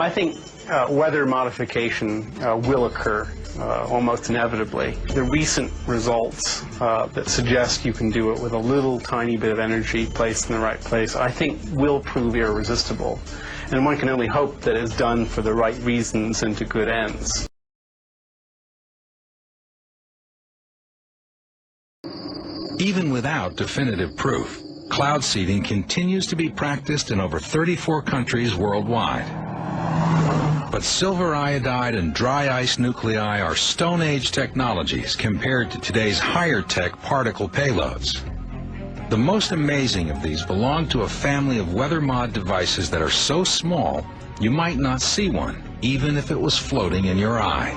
I think weather modification will occur almost inevitably. The recent results that suggest you can do it with a little tiny bit of energy placed in the right place, I think will prove irresistible. And one can only hope that it's done for the right reasons and to good ends. Even without definitive proof, cloud seeding continues to be practiced in over 34 countries worldwide. But silver iodide and dry ice nuclei are Stone Age technologies compared to today's higher-tech particle payloads. The most amazing of these belong to a family of weather mod devices that are so small you might not see one, even if it was floating in your eye.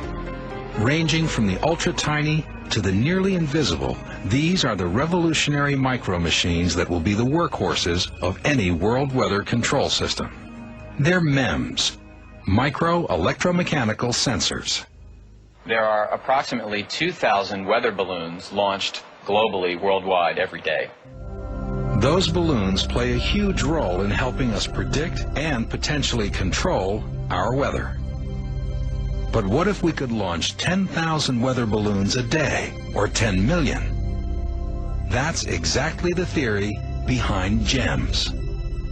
Ranging from the ultra-tiny to the nearly invisible, these are the revolutionary micro-machines that will be the workhorses of any world weather control system. They're MEMS, micro-electromechanical sensors. There are approximately 2,000 weather balloons launched globally, worldwide, every day. Those balloons play a huge role in helping us predict and potentially control our weather. But what if we could launch 10,000 weather balloons a day, or 10 million? That's exactly the theory behind GEMS.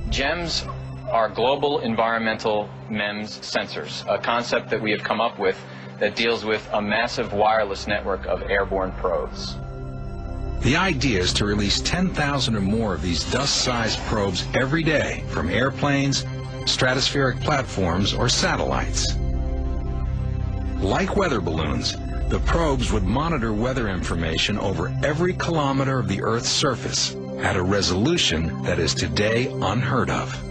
GEMS are global environmental MEMS sensors, a concept that we have come up with that deals with a massive wireless network of airborne probes. The idea is to release 10,000 or more of these dust-sized probes every day from airplanes, stratospheric platforms, or satellites. Like weather balloons, the probes would monitor weather information over every kilometer of the Earth's surface at a resolution that is today unheard of.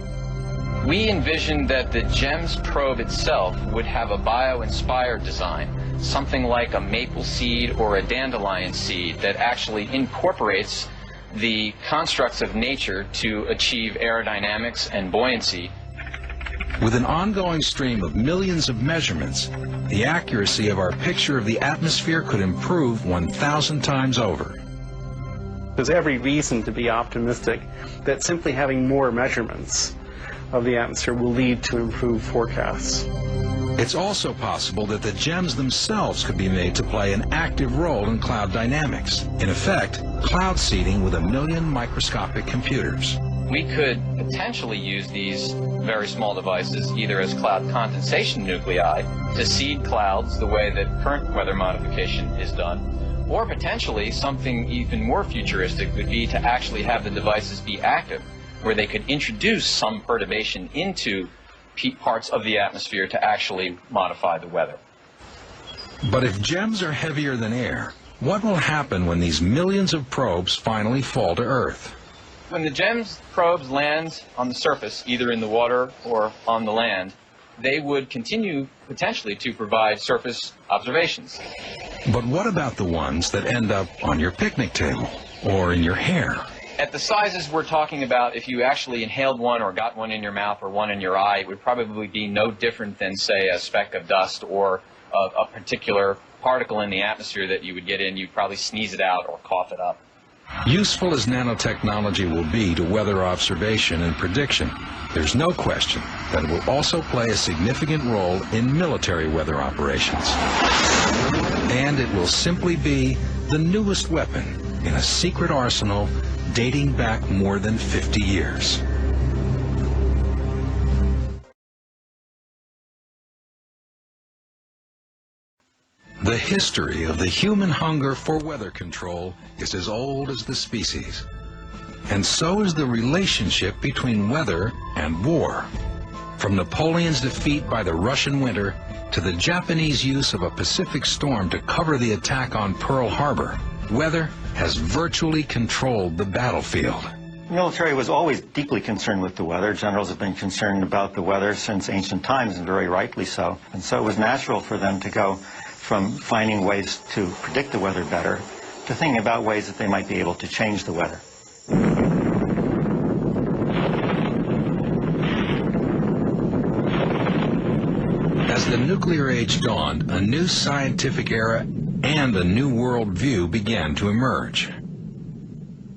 We envisioned that the GEMS probe itself would have a bio-inspired design, something like a maple seed or a dandelion seed that actually incorporates the constructs of nature to achieve aerodynamics and buoyancy. With an ongoing stream of millions of measurements, the accuracy of our picture of the atmosphere could improve 1,000 times over. There's every reason to be optimistic that simply having more measurements of the atmosphere will lead to improved forecasts. It's also possible that the GEMS themselves could be made to play an active role in cloud dynamics. In effect, cloud seeding with 1 million microscopic computers. We could potentially use these very small devices either as cloud condensation nuclei to seed clouds the way that current weather modification is done, or potentially something even more futuristic would be to actually have the devices be active, where they could introduce some perturbation into parts of the atmosphere to actually modify the weather. But if GEMS are heavier than air, what will happen when these millions of probes finally fall to Earth? When the GEMS probes land on the surface, either in the water or on the land, they would continue potentially to provide surface observations. But what about the ones that end up on your picnic table or in your hair? At the sizes we're talking about, if you actually inhaled one or got one in your mouth or one in your eye, it would probably be no different than, say, a speck of dust or a particular particle in the atmosphere that you would get in. You'd probably sneeze it out or cough it up. Useful as nanotechnology will be to weather observation and prediction, there's no question that it will also play a significant role in military weather operations. And it will simply be the newest weapon in a secret arsenal dating back more than 50 years. The history of the human hunger for weather control is as old as the species. And so is the relationship between weather and war. From Napoleon's defeat by the Russian winter to the Japanese use of a Pacific storm to cover the attack on Pearl Harbor, weather has virtually controlled the battlefield. The military was always deeply concerned with the weather. Generals have been concerned about the weather since ancient times, and very rightly so. And so it was natural for them to go from finding ways to predict the weather better to thinking about ways that they might be able to change the weather. As the nuclear age dawned, a new scientific era and a new world view began to emerge.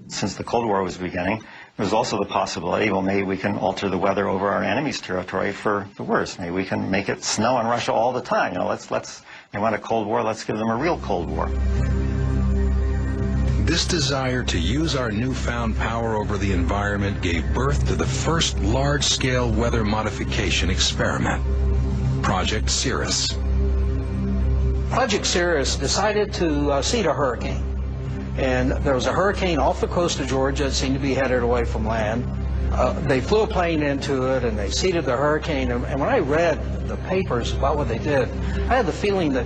Since the Cold War was beginning, There's also the possibility, well, maybe we can alter the weather over our enemy's territory for the worse. Maybe we can make it snow in Russia all the time. You know, they want a Cold War, let's give them a real Cold War. This desire to use our newfound power over the environment gave birth to the first large-scale weather modification experiment, Project CIRRUS. Project CIRRUS decided to seed a hurricane. And there was a hurricane off the coast of Georgia that seemed to be headed away from land. They flew a plane into it and they seeded the hurricane. And when I read the papers about what they did, I had the feeling that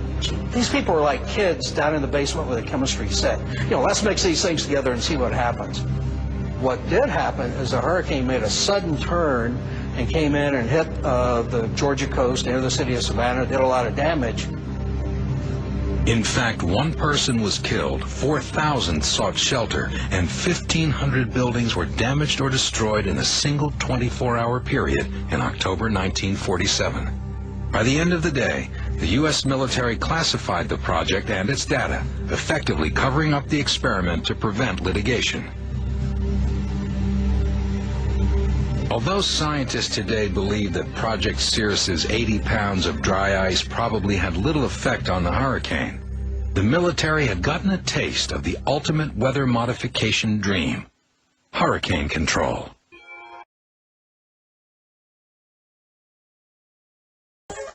these people were like kids down in the basement with a chemistry set. You know, let's mix these things together and see what happens. What did happen is the hurricane made a sudden turn and came in and hit the Georgia coast near the city of Savannah, did a lot of damage. In fact, 1 person was killed, 4,000 sought shelter, and 1,500 buildings were damaged or destroyed in a single 24-hour period in October 1947. By the end of the day, the U.S. military classified the project and its data, effectively covering up the experiment to prevent litigation. Although scientists today believe that Project CIRRUS's 80 pounds of dry ice probably had little effect on the hurricane, the military had gotten a taste of the ultimate weather modification dream, hurricane control.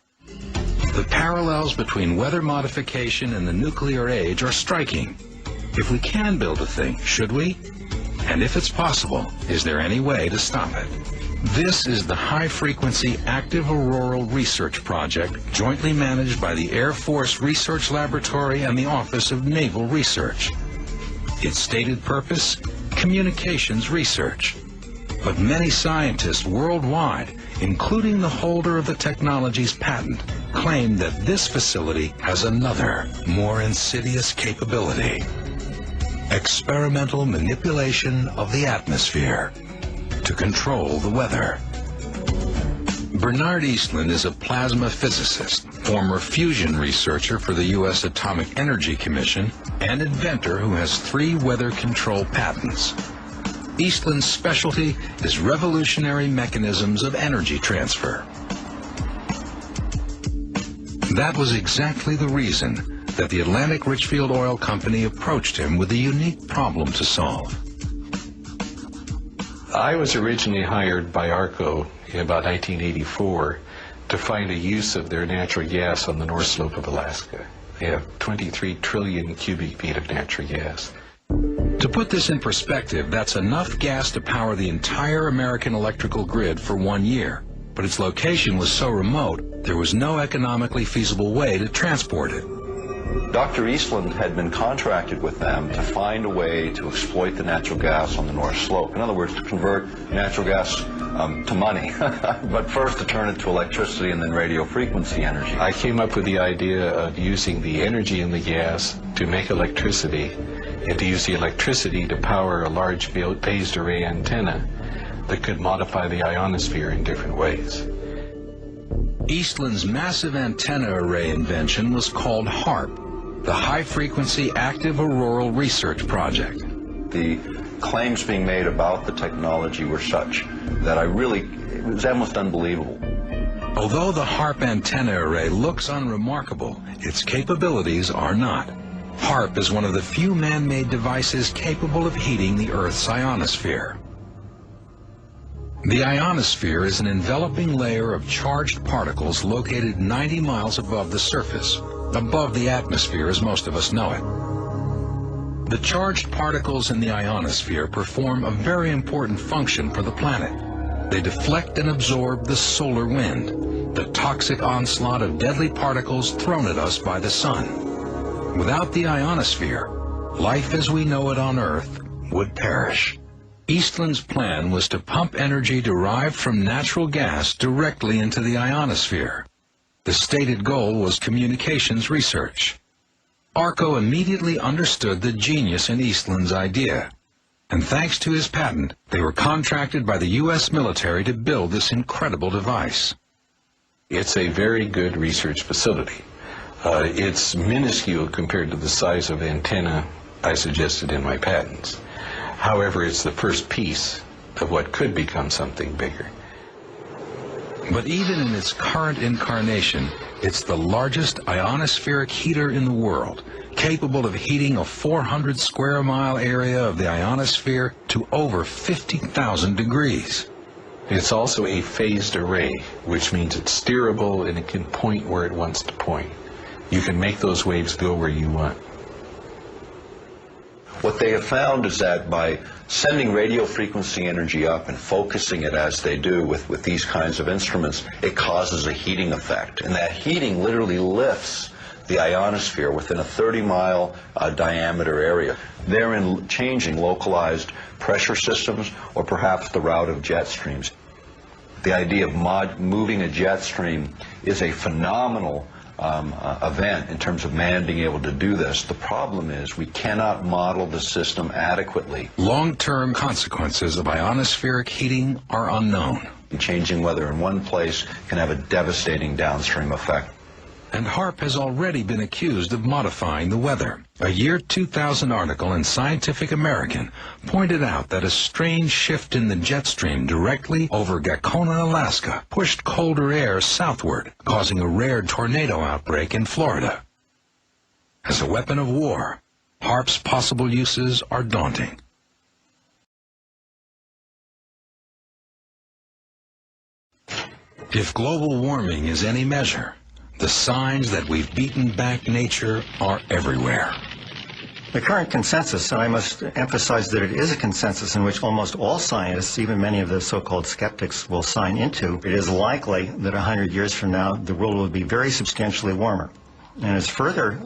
The parallels between weather modification and the nuclear age are striking. If we can build a thing, should we? And if it's possible, is there any way to stop it? This is the High-Frequency Active Auroral Research Project, jointly managed by the Air Force Research Laboratory and the Office of Naval Research. Its stated purpose? Communications research. But many scientists worldwide, including the holder of the technology's patent, claim that this facility has another, more insidious capability. Experimental manipulation of the atmosphere to control the weather. Bernard Eastland is a plasma physicist, former fusion researcher for the U.S. Atomic Energy Commission, and inventor who has 3 weather control patents. Eastland's specialty is revolutionary mechanisms of energy transfer. That was exactly the reason that the Atlantic Richfield Oil Company approached him with a unique problem to solve. I was originally hired by ARCO in about 1984 to find a use of their natural gas on the North Slope of Alaska. They have 23 trillion cubic feet of natural gas. To put this in perspective, that's enough gas to power the entire American electrical grid for 1 year. But its location was so remote, there was no economically feasible way to transport it. Dr. Eastland had been contracted with them to find a way to exploit the natural gas on the North Slope. In other words, to convert natural gas to money, but first to turn it to electricity and then radio frequency energy. I came up with the idea of using the energy in the gas to make electricity, and to use the electricity to power a large phased array antenna that could modify the ionosphere in different ways. Eastland's massive antenna array invention was called HAARP, the High-Frequency Active Auroral Research Project. The claims being made about the technology were such that it was almost unbelievable. Although the HAARP antenna array looks unremarkable, its capabilities are not. HAARP is one of the few man-made devices capable of heating the Earth's ionosphere. The ionosphere is an enveloping layer of charged particles located 90 miles above the surface, above the atmosphere as most of us know it. The charged particles in the ionosphere perform a very important function for the planet. They deflect and absorb the solar wind, the toxic onslaught of deadly particles thrown at us by the sun. Without the ionosphere, life as we know it on Earth would perish. Eastland's plan was to pump energy derived from natural gas directly into the ionosphere. The stated goal was communications research. ARCO immediately understood the genius in Eastland's idea, and thanks to his patent, they were contracted by the U.S. military to build this incredible device. It's a very good research facility. It's minuscule compared to the size of the antenna I suggested in my patents. However, it's the first piece of what could become something bigger. But even in its current incarnation, it's the largest ionospheric heater in the world, capable of heating a 400 square mile area of the ionosphere to over 50,000 degrees. It's also a phased array, which means it's steerable and it can point where it wants to point. You can make those waves go where you want. What they have found is that by sending radio frequency energy up and focusing it as they do with these kinds of instruments, it causes a heating effect. And that heating literally lifts the ionosphere within a 30-mile diameter area, therein changing localized pressure systems or perhaps the route of jet streams. The idea of moving a jet stream is a phenomenal event in terms of man being able to do this. The problem is we cannot model the system adequately. Long-term consequences of ionospheric heating are unknown. Changing weather in one place can have a devastating downstream effect. And HAARP has already been accused of modifying the weather. A year 2000 article in Scientific American pointed out that a strange shift in the jet stream directly over Gacona, Alaska, pushed colder air southward, causing a rare tornado outbreak in Florida. As a weapon of war, HAARP's possible uses are daunting. If global warming is any measure, the signs that we've beaten back nature are everywhere. The current consensus, and I must emphasize that it is a consensus in which almost all scientists, even many of the so-called skeptics, will sign into, it is likely that 100 years from now the world will be very substantially warmer. And it's further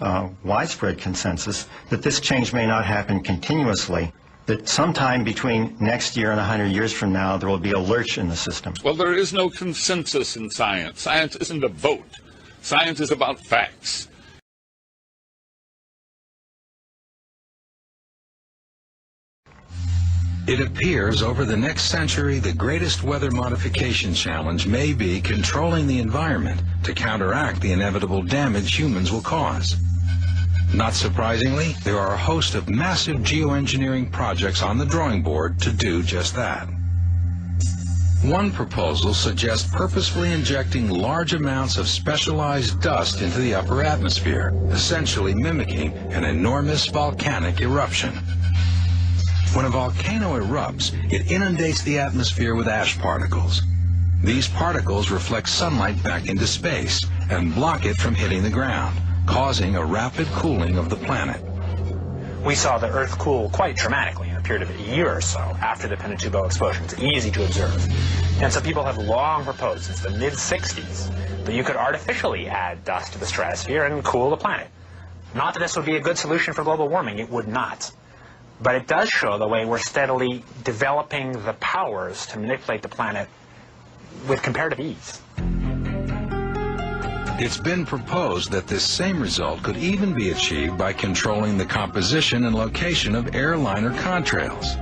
widespread consensus that this change may not happen continuously, that sometime between next year and 100 years from now there will be a lurch in the system. Well, there is no consensus in science. Science isn't a vote. Science is about facts. It appears over the next century the greatest weather modification challenge may be controlling the environment to counteract the inevitable damage humans will cause. Not surprisingly, there are a host of massive geoengineering projects on the drawing board to do just that. One proposal suggests purposefully injecting large amounts of specialized dust into the upper atmosphere, essentially mimicking an enormous volcanic eruption. When a volcano erupts, it inundates the atmosphere with ash particles. These particles reflect sunlight back into space and block it from hitting the ground, causing a rapid cooling of the planet. We saw the Earth cool quite dramatically in a period of a year or so after the Pinatubo explosion. It's easy to observe. And so people have long proposed since the mid-60s that you could artificially add dust to the stratosphere and cool the planet. Not that this would be a good solution for global warming, it would not. But it does show the way we're steadily developing the powers to manipulate the planet with comparative ease. It's been proposed that this same result could even be achieved by controlling the composition and location of airliner contrails.